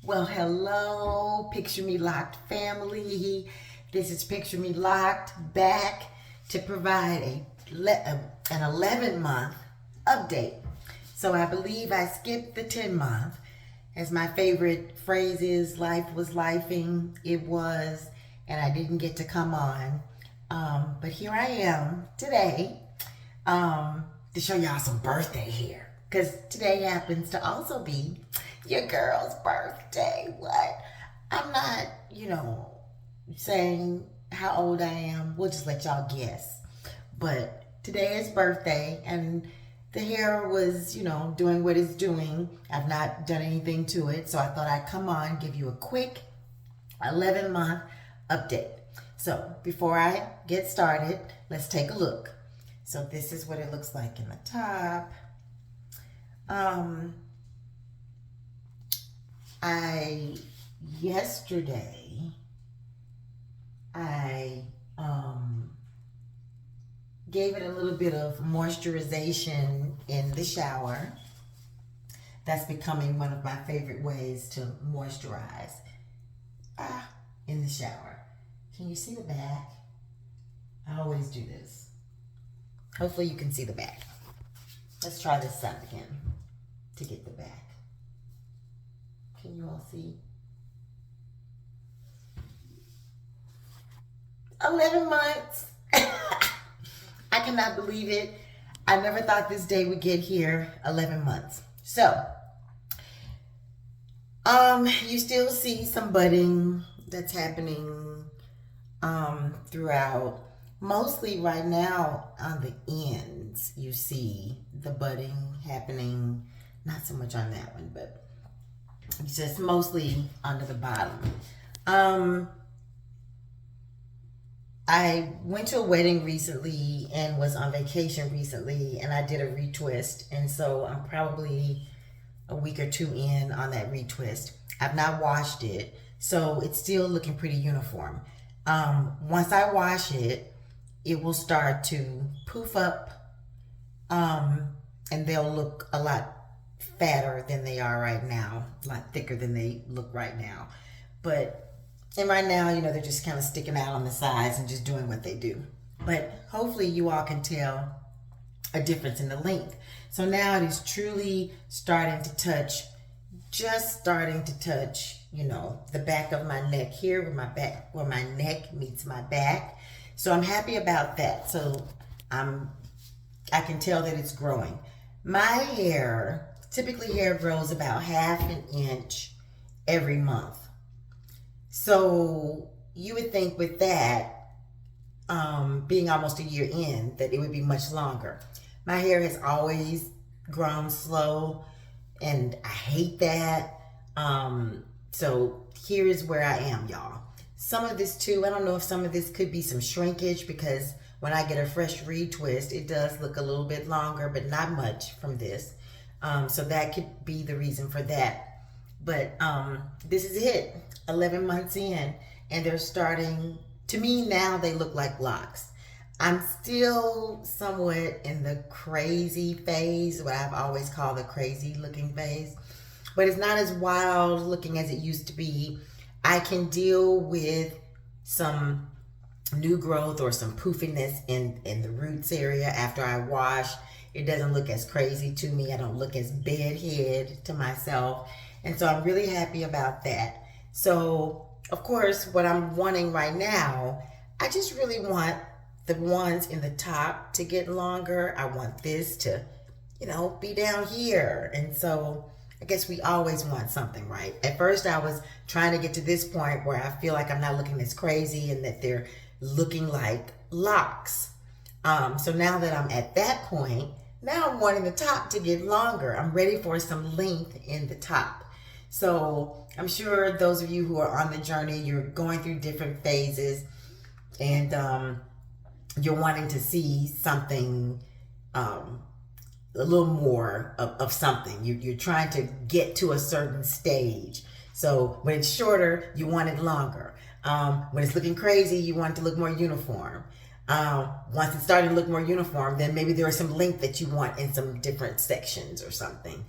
Well, hello, Picture Me Locked family. This is Picture Me Locked back to provide an 11-month update. So I believe I skipped the 10-month. As my favorite phrase is, life was lifing. It was, and I didn't get to come on. But here I am today to show y'all some birthday hair. Because today happens to also be your girl's birthday. What? I'm not, saying how old I am. We'll just let y'all guess. But today is birthday, and the hair was, doing what it's doing. I've not done anything to it, so I thought I'd come on, give you a quick 11-month update. So before I get started, let's take a look. So this is what it looks like in the top. Yesterday I gave it a little bit of moisturization in the shower. That's becoming one of my favorite ways to moisturize in the shower. Can you see the back? I always do this. Hopefully you can see the back. Let's try this side again to get the back. Can you all see? 11 months. I cannot believe it. I never thought this day would get here. 11 months. So, you still see some budding that's happening throughout. Mostly right now on the ends, you see the budding happening. Not so much on that one, but just mostly under the bottom. I went to a wedding recently and was on vacation recently, and I did a retwist, and so I'm probably a week or two in on that retwist. I've not washed it, so it's still looking pretty uniform. Once I wash it, it will start to poof up, and they'll look a lot fatter than they are right now, a lot thicker than they look right now. And right now, they're just kind of sticking out on the sides and just doing what they do. But hopefully you all can tell a difference in the length. So now it is truly starting to touch, the back of my neck here, where my neck meets my back. So I'm happy about that. So I can tell that it's growing. My hair, typically hair grows about half an inch every month. So you would think with that, being almost a year in, that it would be much longer. My hair has always grown slow, and I hate that. So here is where I am, y'all. Some of this too, I don't know if some of this could be some shrinkage, because when I get a fresh retwist, it does look a little bit longer, but not much from this. So that could be the reason for that. But this is it, 11 months in, and they're starting, to me now they look like locks. I'm still somewhat in the crazy phase, what I've always called the crazy looking phase, but it's not as wild looking as it used to be. I can deal with some new growth or some poofiness in the roots area after I wash. It doesn't look as crazy to me. I don't look as bedhead to myself. And so I'm really happy about that. So, of course, what I'm wanting right now, I just really want the ones in the top to get longer. I want this to, be down here. And so I guess we always want something, right? At first I was trying to get to this point where I feel like I'm not looking as crazy and that they're looking like locks. So now that I'm at that point, now I'm wanting the top to get longer. I'm ready for some length in the top. So I'm sure those of you who are on the journey, you're going through different phases, and you're wanting to see something, a little more of something. You're trying to get to a certain stage. So when it's shorter, you want it longer. When it's looking crazy, you want it to look more uniform. Once it's starting to look more uniform, then maybe there is some length that you want in some different sections or something.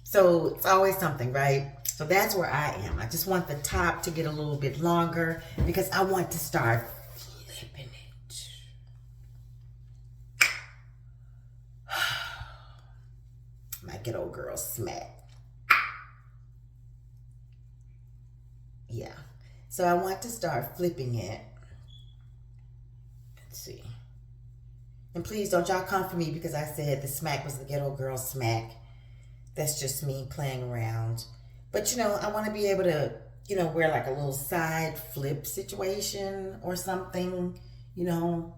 So it's always something, right? So that's where I am. I just want the top to get a little bit longer because I want to start flipping it. My good old girl smack. Yeah. So I want to start flipping it. Let's see. And please don't y'all come for me because I said the smack was the ghetto girl smack. That's just me playing around. But you know, I want to be able to, you know, wear like a little side flip situation or something, you know,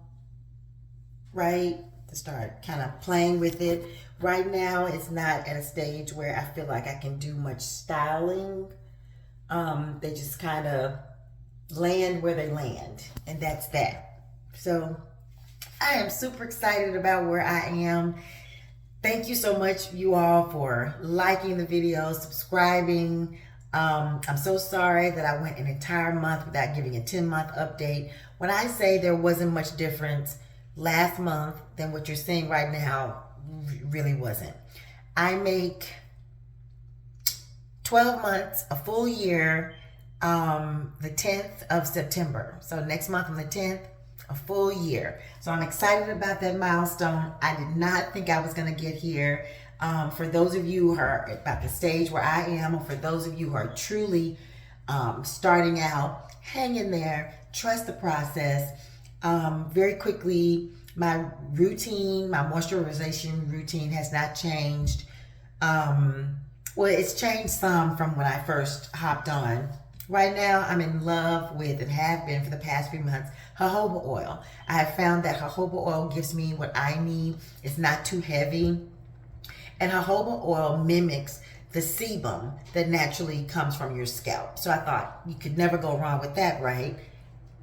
right? To start kind of playing with it. Right now, it's not at a stage where I feel like I can do much styling. They just kind of land where they land, and that's that. So I am super excited about where I am. Thank you so much, you all, for liking the video, subscribing. I'm so sorry that I went an entire month without giving a 10-month update. When I say there wasn't much difference last month than what you're seeing right now, really wasn't. I make 12 months, a full year, the 10th of September. So next month on the 10th, a full year. So I'm excited about that milestone. I did not think I was going to get here. For those of you who are at the stage where I am, or for those of you who are truly starting out, hang in there, trust the process. Very quickly, my routine, my moisturization routine has not changed. Well, it's changed some from when I first hopped on. Right now, I'm in love with, and have been for the past few months, jojoba oil. I have found that jojoba oil gives me what I need. It's not too heavy. And jojoba oil mimics the sebum that naturally comes from your scalp. So I thought you could never go wrong with that, right?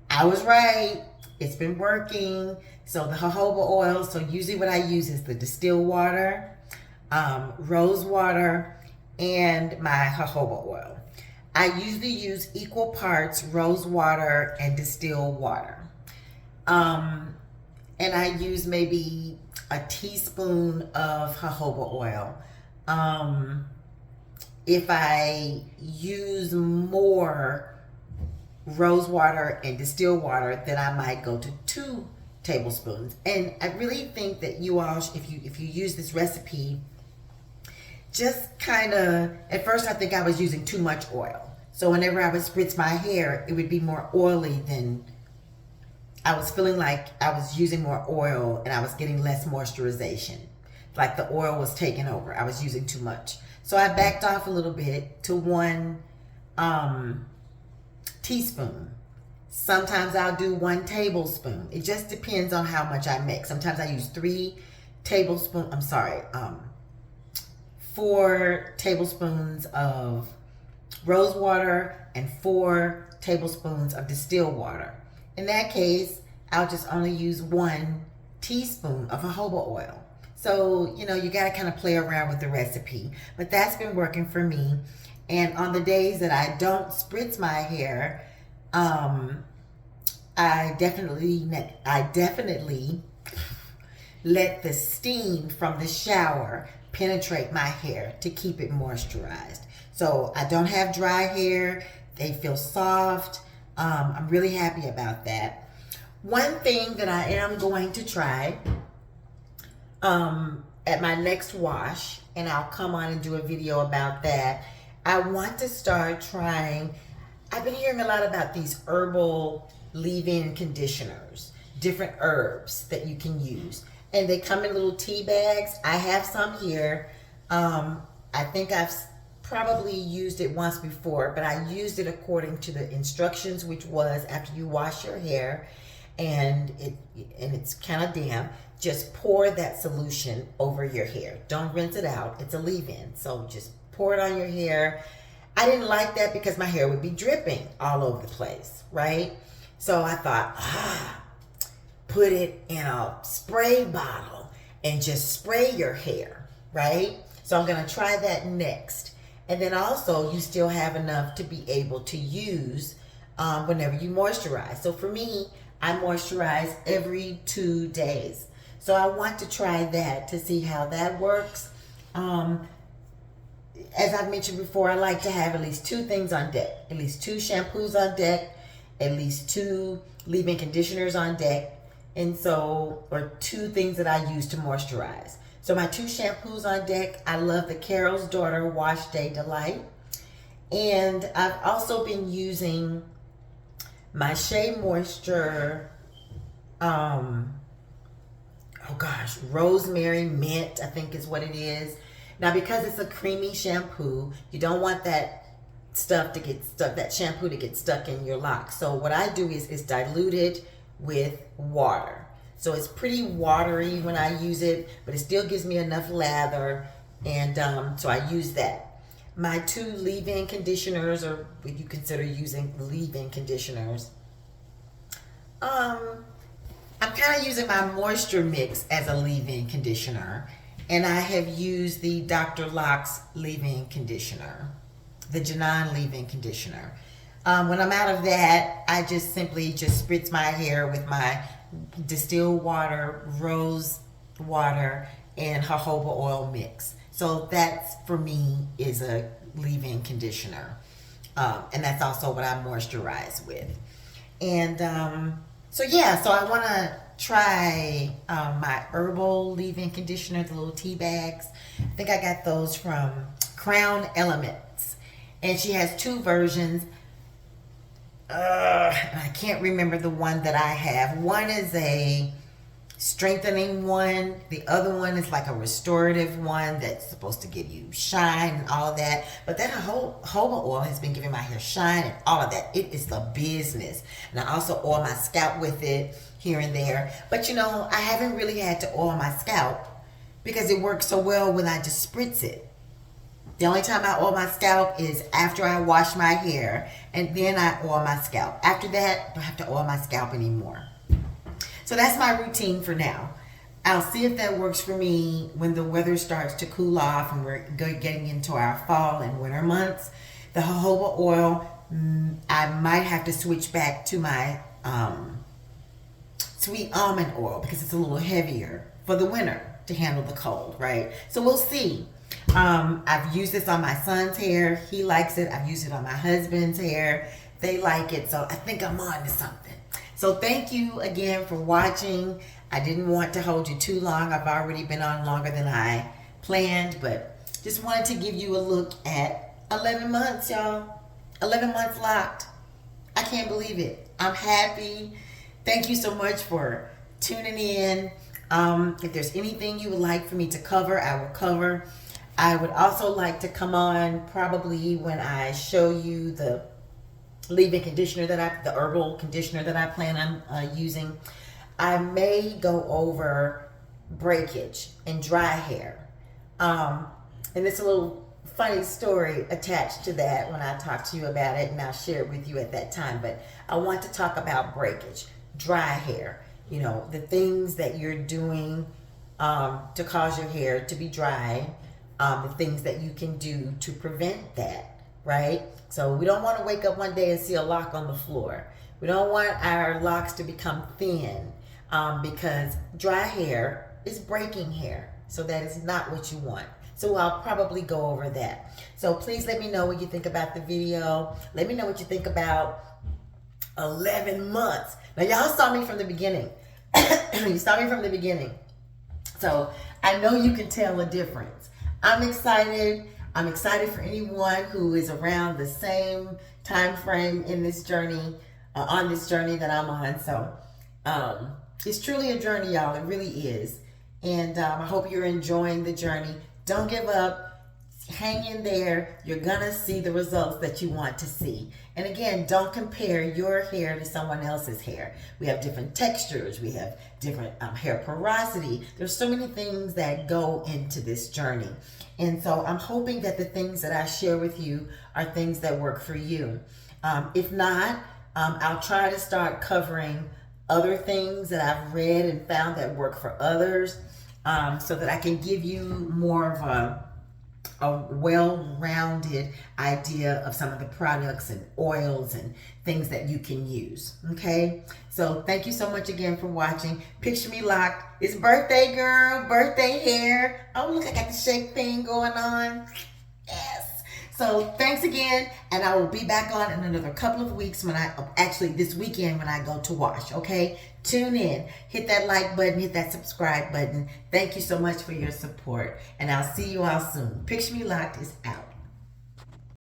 I was right. It's been working. So the jojoba oil, so usually what I use is the distilled water, rose water, and my jojoba oil. I usually use equal parts rose water and distilled water. And I use maybe a teaspoon of jojoba oil. If I use more rose water and distilled water, then I might go to 2 tablespoons. And I really think that you all, if you use this recipe, just kind of, at first I think I was using too much oil. So whenever I would spritz my hair, it would be more oily than, I was feeling like I was using more oil and I was getting less moisturization. Like the oil was taking over. I was using too much. So I backed off a little bit to 1 teaspoon. Sometimes I'll do 1 tablespoon. It just depends on how much I make. Sometimes I use 4 tablespoons of rose water and 4 tablespoons of distilled water. In that case, I'll just only use 1 teaspoon of jojoba oil. So, you know, you got to kind of play around with the recipe. But that's been working for me. And on the days that I don't spritz my hair, I definitely let the steam from the shower penetrate my hair to keep it moisturized. So I don't have dry hair. They feel soft. I'm really happy about that. One thing that I am going to try at my next wash, and I'll come on and do a video about that, I want to start trying, I've been hearing a lot about these herbal leave-in conditioners, different herbs that you can use. And they come in little tea bags. I have some here. I think I've probably used it once before, but I used it according to the instructions, which was after you wash your hair and it's kind of damp, just pour that solution over your hair. Don't rinse it out. It's a leave-in. So just pour it on your hair. I didn't like that because my hair would be dripping all over the place, right? So I thought, put it in a spray bottle and just spray your hair, right? So I'm going to try that next. And then also you still have enough to be able to use whenever you moisturize. So for me, I moisturize every 2 days. So I want to try that to see how that works. as I've mentioned before, I like to have at least 2 things on deck. At least 2 shampoos on deck, at least 2 leave-in conditioners on deck, and so, or 2 things that I use to moisturize. So my 2 shampoos on deck, I love the Carol's Daughter Wash Day Delight. And I've also been using my Shea Moisture, Rosemary Mint, I think is what it is. Now, because it's a creamy shampoo, you don't want that stuff to get stuck, that shampoo to get stuck in your locks. So what I do is it's diluted with water. So it's pretty watery when I use it, but it still gives me enough lather, and so I use that. My 2 leave-in conditioners, or what you consider using leave-in conditioners, I'm kind of using my moisture mix as a leave-in conditioner, and I have used the Dr. Loc's leave-in conditioner, the Janine leave-in conditioner. When I'm out of that, I just simply spritz my hair with my distilled water, rose water, and jojoba oil mix. So that's, for me, is a leave-in conditioner. And that's also what I moisturize with. And so I want to try my herbal leave-in conditioner, the little tea bags. I think I got those from Crown Elements. And she has 2 versions. I can't remember the one that I have. One is a strengthening one. The other one is like a restorative one that's supposed to give you shine and all of that. But that jojoba oil has been giving my hair shine and all of that. It is the business. And I also oil my scalp with it here and there. But I haven't really had to oil my scalp because it works so well when I just spritz it. The only time I oil my scalp is after I wash my hair, and then I oil my scalp. After that, I don't have to oil my scalp anymore. So that's my routine for now. I'll see if that works for me when the weather starts to cool off and we're getting into our fall and winter months. The jojoba oil, I might have to switch back to my sweet almond oil because it's a little heavier for the winter to handle the cold, right? So we'll see. I've used this on my son's hair. He likes it. I've used it on my husband's hair. They like it. So I think I'm on to something. So thank you again for watching. I didn't want to hold you too long. I've already been on longer than I planned, but just wanted to give you a look at 11 months, y'all. 11 months locked. I can't believe it. I'm happy. Thank you so much for tuning in. If there's anything you would like for me to cover, I will cover. I would also like to come on probably when I show you the leave-in conditioner the herbal conditioner that I plan on using. I may go over breakage and dry hair. And it's a little funny story attached to that when I talk to you about it, and I'll share it with you at that time. But I want to talk about breakage, dry hair, the things that you're doing to cause your hair to be dry. The things that you can do to prevent that, right? So we don't want to wake up one day and see a lock on the floor. We don't want our locks to become thin because dry hair is breaking hair. So that is not what you want. So I'll probably go over that. So please let me know what you think about the video. Let me know what you think about 11 months. Now y'all saw me from the beginning. You saw me from the beginning. So I know you can tell a difference. I'm excited. I'm excited for anyone who is around the same time frame in this journey, on this journey that I'm on. So it's truly a journey, y'all. It really is. And I hope you're enjoying the journey. Don't give up. Hang in there. You're going to see the results that you want to see. And again, don't compare your hair to someone else's hair. We have different textures. We have different hair porosity. There's so many things that go into this journey. And so I'm hoping that the things that I share with you are things that work for you. If not, I'll try to start covering other things that I've read and found that work for others, so that I can give you more of a well-rounded idea of some of the products and oils and things that you can use. Okay, so thank you so much again for watching. Picture me locked. It's birthday girl, birthday hair. Oh, look, I got the shake thing going on. Yeah. So thanks again, and I will be back on in another couple of weeks actually this weekend when I go to wash, okay? Tune in, hit that like button, hit that subscribe button. Thank you so much for your support, and I'll see you all soon. Picture Me Locked is out.